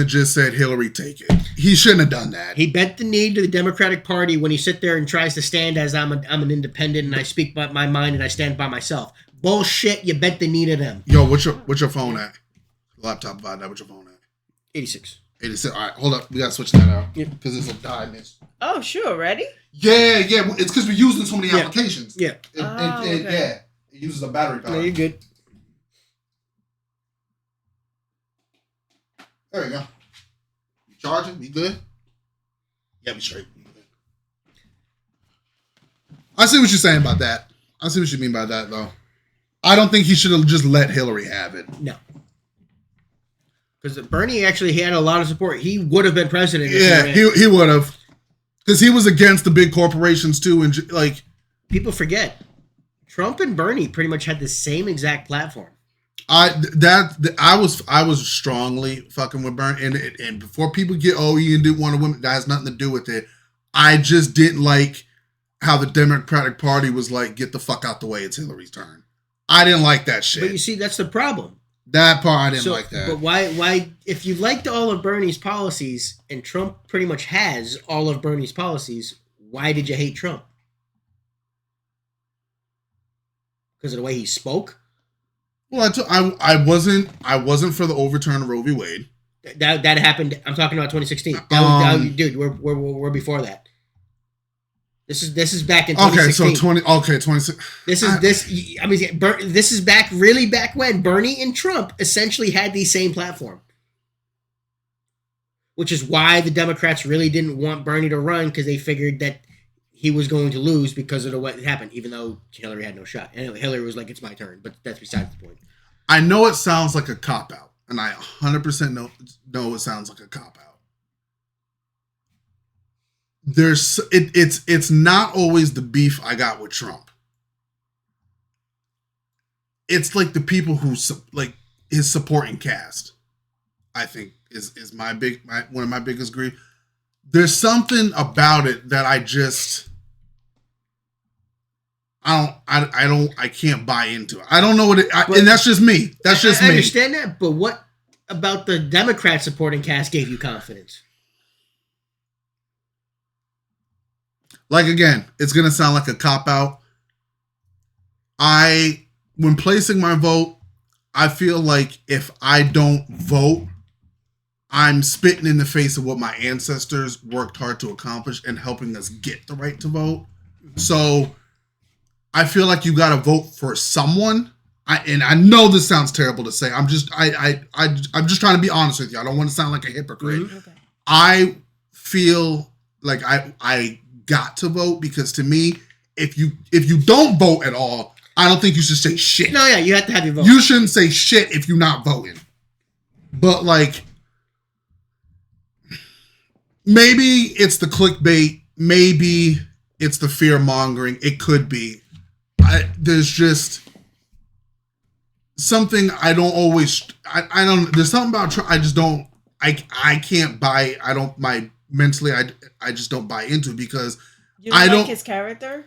just said Hillary take it. He shouldn't have done that. He bent the knee to the Democratic Party when he sit there and tries to stand as I'm an independent and I speak by my mind and I stand by myself. Bullshit, you bent the knee to them. Yo, what's your phone at? Laptop about that. What's your phone at? 86. 86. All right, hold up. We gotta switch that out because it's a die miss. Oh, sure. Ready? Yeah. It's because we're using so many applications. Yeah. Okay. Yeah. It uses a battery power. No, you're good. There we go. charging? You good? Yeah, we straight. I see what you're saying about that. I see what you mean by that, though. I don't think he should have just let Hillary have it. No. Because Bernie actually had a lot of support. He would have been president. Yeah, he would have. Because he was against the big corporations, too. And, like... People forget. Trump and Bernie pretty much had the same exact platform. I was strongly fucking with Bernie. And before people get, he didn't want a woman, that has nothing to do with it. I just didn't like how the Democratic Party was like, get the fuck out the way, it's Hillary's turn. I didn't like that shit. But you see, that's the problem. That part, I didn't like that. But why, if you liked all of Bernie's policies, and Trump pretty much has all of Bernie's policies, why did you hate Trump? Because of the way he spoke? Well, I wasn't for the overturn of Roe v. Wade. That happened, I'm talking about 2016. Dude, we're before that. This is back in 2016. Okay, 26. This is back when Bernie and Trump essentially had the same platform. Which is why the Democrats really didn't want Bernie to run, because they figured that he was going to lose because of what happened, even though Hillary had no shot. And Hillary was like, it's my turn, but that's besides the point. I know it sounds like a cop-out, and I 100% know it sounds like a cop-out. It's not always the beef I got with Trump. It's like the people who like his supporting cast, I think is one of my biggest grief. There's something about it that I can't buy into it. I don't know what it, and that's just me. That's just me. I understand that, but what about the Democrat supporting cast gave you confidence? Like, again, it's going to sound like a cop-out. When placing my vote, I feel like if I don't vote, I'm spitting in the face of what my ancestors worked hard to accomplish and helping us get the right to vote. So I feel like you got to vote for someone. And I know this sounds terrible to say. I'm just trying to be honest with you. I don't want to sound like a hypocrite. Mm-hmm. Okay. I feel like I got to vote, because to me, if you don't vote at all, I don't think you should say shit. No, yeah, you have to have your vote. You shouldn't say shit if you're not voting. But like, maybe it's the clickbait, maybe it's the fear mongering. It could be. There's just something I don't always. I don't. There's something about. I just don't. I can't buy. I don't. Mentally, I just don't buy into it, because you don't like his character.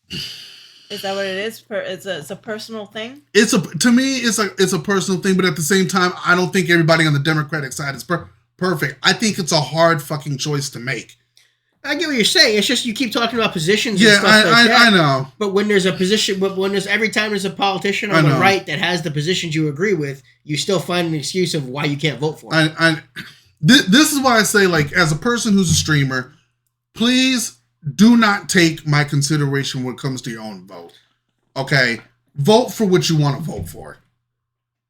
Is that what it is? It's a personal thing. To me, it's a personal thing, but at the same time, I don't think everybody on the Democratic side is perfect. I think it's a hard fucking choice to make. I get what you're saying. It's just you keep talking about positions. Yeah, and stuff like that. I know. But when there's a position, every time there's a politician on the right that has the positions you agree with, you still find an excuse of why you can't vote for it. This is why I say, like, as a person who's a streamer, please do not take my consideration when it comes to your own vote. Okay? Vote for what you want to vote for.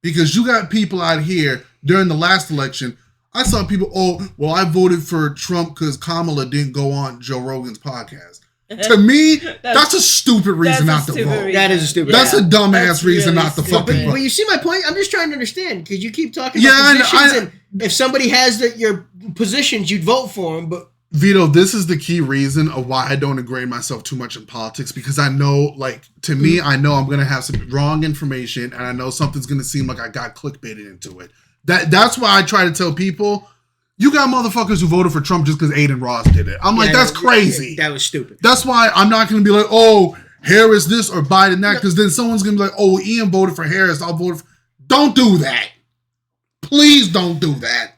Because you got people out here during the last election. I saw people, I voted for Trump because Kamala didn't go on Joe Rogan's podcast. To me, that's a stupid reason not to vote. That is a stupid. That's a dumbass reason not to fucking vote. But you see my point? I'm just trying to understand, because you keep talking about positions, and if somebody has your positions, you'd vote for them. But Vito, this is the key reason of why I don't ingrain myself too much in politics, because I know, like, to me, I know I'm going to have some wrong information, and I know something's going to seem like I got clickbaited into it. That's why I try to tell people, you got motherfuckers who voted for Trump just because Aiden Ross did it. I'm like, that's crazy. That was stupid. That's why I'm not going to be like, Harris this or Biden that, because then someone's going to be like, Ian voted for Harris, I'll vote for... Don't do that. Please don't do that.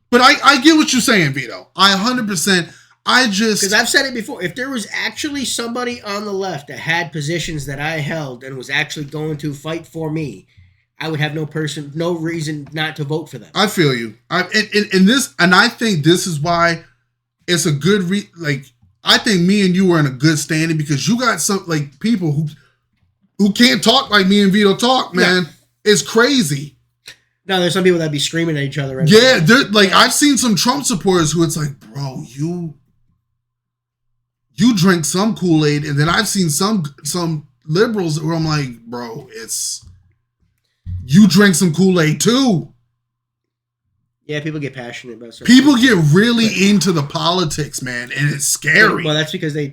But I get what you're saying, Vito. I 100%... Because I've said it before. If there was actually somebody on the left that had positions that I held and was actually going to fight for me, I would have no reason not to vote for them. I feel you. I think this is why it's a good I think me and you are in a good standing, because you got some like people who can't talk like me and Vito talk, man. Yeah. It's crazy. No, there's some people that be screaming at each other. Yeah, like I've seen some Trump supporters who it's like, bro, you drink some Kool-Aid, and then I've seen some liberals where I'm like, bro, you drink some Kool-Aid too. Yeah, people get passionate about stuff. People get really into the politics, man, and it's scary. Well, that's because they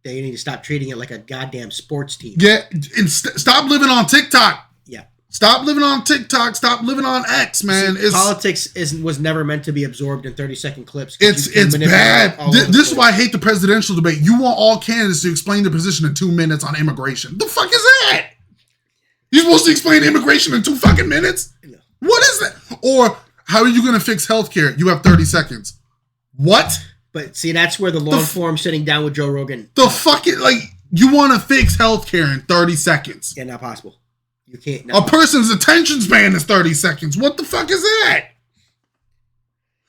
need to stop treating it like a goddamn sports team. Yeah, and stop living on TikTok. Yeah. Stop living on TikTok. Stop living on X, man. See, politics was never meant to be absorbed in 30-second clips. It's bad. This is why I hate the presidential debate. You want all candidates to explain their position in 2 minutes on immigration. The fuck is that? You're supposed to explain immigration in 2 fucking minutes? No. What is that? Or how are you going to fix healthcare? You have 30 seconds. What? But see, that's where the long form sitting down with Joe Rogan. The fucking, you want to fix healthcare in 30 seconds. Yeah, not possible. You can't. A person's attention span is 30 seconds. What the fuck is that?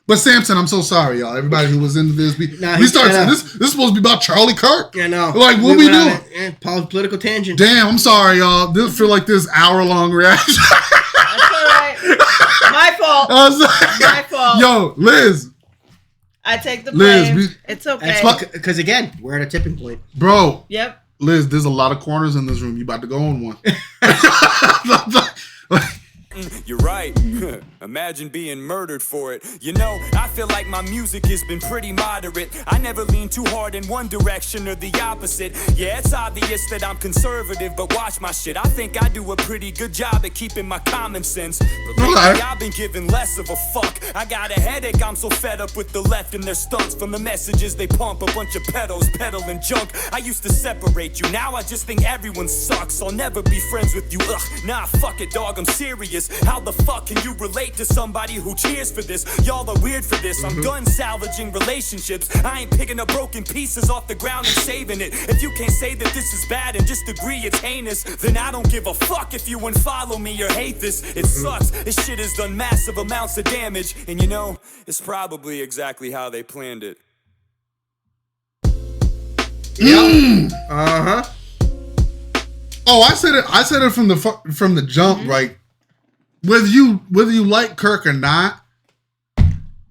But Samson, I'm so sorry, y'all. Everybody who was into this, we started. This is supposed to be about Charlie Kirk. Yeah, no. Like, what we doing? Political tangent. Damn, I'm sorry, y'all. This feel like this hour-long reaction. That's all right. My fault. My fault. Yo, Liz. I take the blame. Liz, it's okay. Because again, we're at a tipping point. Bro. Yep. Liz, there's a lot of corners in this room. You about to go on one. You're right. Imagine being murdered for it. You know, I feel like my music has been pretty moderate. I never lean too hard in one direction or the opposite. Yeah, it's obvious that I'm conservative, but watch my shit. I think I do a pretty good job at keeping my common sense. But lately I've been giving less of a fuck. I got a headache, I'm so fed up with the left and their stunts. From the messages they pump, a bunch of pedos peddling junk. I used to separate you, now I just think everyone sucks. I'll never be friends with you, ugh. Nah, fuck it, dog, I'm serious. How the fuck can you relate to somebody who cheers for this? Y'all are weird for this. I'm done salvaging relationships. I ain't picking up broken pieces off the ground and saving it. If you can't say that this is bad and just agree it's heinous, then I don't give a fuck if you unfollow me or hate this. It sucks. This shit has done massive amounts of damage. And you know, it's probably exactly how they planned it. Yeah. Uh-huh. Oh, I said it from the jump, right? Whether you like Kirk or not,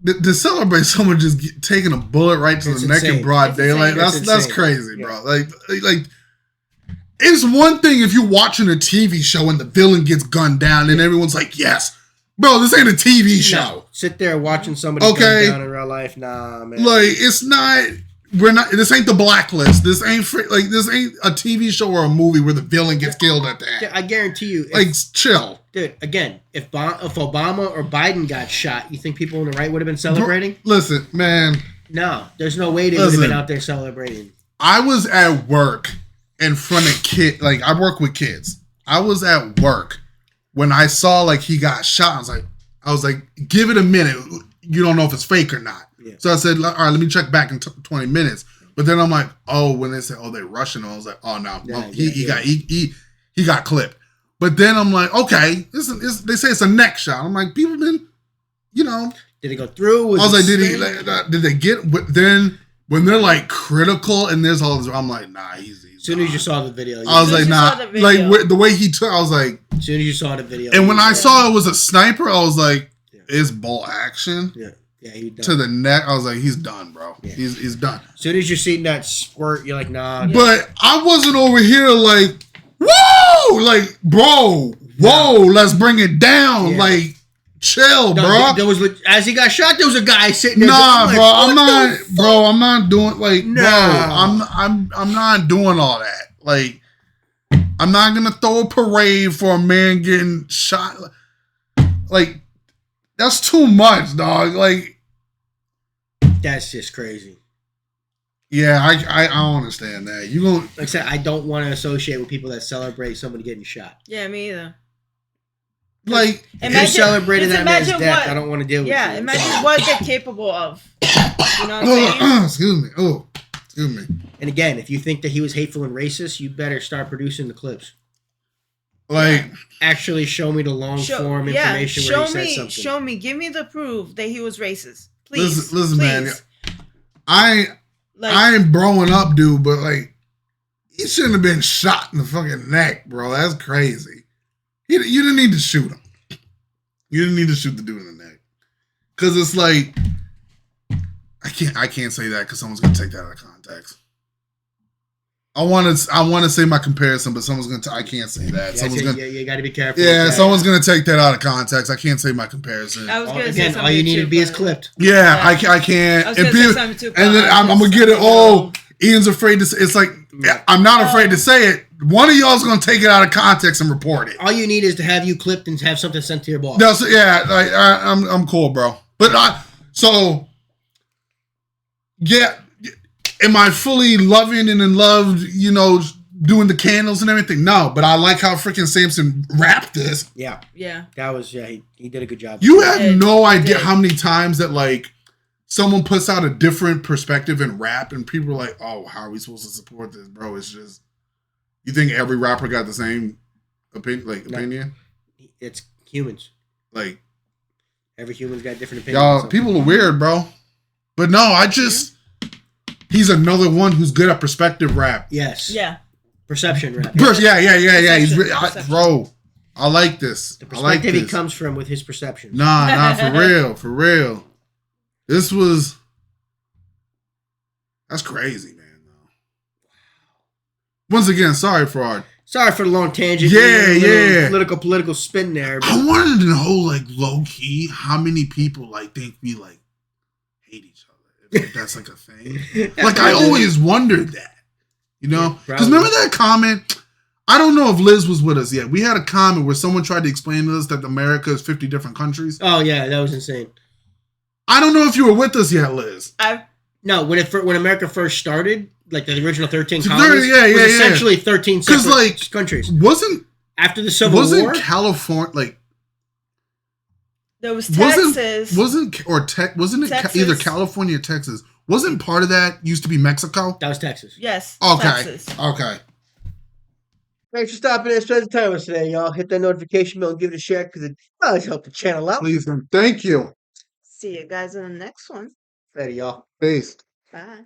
to celebrate someone just taking a bullet right to the neck in broad daylight, that's crazy, bro. Like it's one thing if you're watching a TV show and the villain gets gunned down and everyone's like, yes, bro, this ain't a TV show. No. Sit there watching somebody gunned down in real life, nah, man. Like it's not. This ain't The Blacklist. This ain't a TV show or a movie where the villain gets killed at the end. I guarantee you. Chill. Dude, again, if Obama or Biden got shot, you think people on the right would have been celebrating? Listen, man. No, there's no way they would have been out there celebrating. I was at work in front of kids. Like, I work with kids. I was at work when I saw, he got shot. I was like, give it a minute. You don't know if it's fake or not. Yeah. So I said, all right, let me check back in 20 minutes. But then I'm like, oh, when they said, oh, they're Russian, I was like, oh, no, he got clipped. But then I'm like, okay, they say it's a neck shot. I'm like, people been, did it go through? I was like, did they get? But then when they're critical and there's all this, I'm like, nah, he's. As soon as you saw the video, I was like, nah, the way he took, I was like. As soon as you saw the video, and when I saw it was a sniper, I was like, it's ball action. Yeah. Yeah, he done. To the neck, I was like, he's done, bro. Yeah. He's done. As soon as you're seeing that squirt, you're like, nah. But I wasn't over here like, whoa, bro, whoa, let's bring it down, chill, bro. There was as he got shot, there was a guy sitting there. Nah, bro, I'm not doing bro, I'm not doing all that. I'm not gonna throw a parade for a man getting shot. That's too much, dog. That's just crazy. Yeah, I don't understand that. You gonna like I said, I don't want to associate with people that celebrate somebody getting shot. Yeah, me either. If you celebrated that man's death, I don't want to deal with you. Yeah, imagine what they're capable of. You know what I'm saying? Excuse me. And again, if you think that he was hateful and racist, you better start producing the clips. Actually show me the long form information where he said something. Show me. Give me the proof that he was racist. Please. Listen, man. I ain't broing up, dude, but he shouldn't have been shot in the fucking neck, bro. That's crazy. You didn't need to shoot him. You didn't need to shoot the dude in the neck. Because it's like, I can't say that because someone's going to take that out of context. I want to say my comparison, but someone's going to, I can't say that. You got to be careful. Yeah, someone's going to take that out of context. I can't say my comparison. I was going to say something all you need to be is clipped. Yeah, I can't. I was going to say something too. And then I'm going to get it, Ian's afraid to say, it's like, I'm not afraid to say it. One of y'all's going to take it out of context and report it. All you need is to have you clipped and have something sent to your boss. No, so, yeah, I'm cool, bro. But am I fully loving and in love, doing the candles and everything? No, but I like how freaking Samson rapped this. Yeah. That was, he did a good job. You have no idea how many times that, like, someone puts out a different perspective in rap and people are like, oh, how are we supposed to support this, bro? It's just, you think every rapper got the same opinion? It's humans. Like, every human's got different opinions. Y'all, people are weird, bro. But no, he's another one who's good at perspective rap. Yes. Yeah. Perception rap. Yeah. He's bro. I like this. The perspective he comes from with his perception. Nah, for real. That's crazy, man. Once again, sorry for the long tangent. Yeah. Political spin there. But I wanted to know, like, low key, how many people like think we like hate each other. If that's like a thing. Like, I always wondered that. Because remember that comment? I don't know if Liz was with us yet. We had a comment where someone tried to explain to us that America is 50 different countries. Oh yeah, that was insane. I don't know if you were with us yet, Liz. No, when America first started, like the original 13 colonies, was essentially 13 separate countries. After the Civil War? Wasn't California, like... There was Texas. Wasn't it Texas. Either California or Texas? Wasn't part of that used to be Mexico? That was Texas. Yes. Okay. Texas. Okay. Thanks for stopping in and spending time with us today, y'all. Hit that notification bell and give it a share because it does help the channel out. Please, and thank you. See you guys in the next one. Later, y'all. Peace. Bye.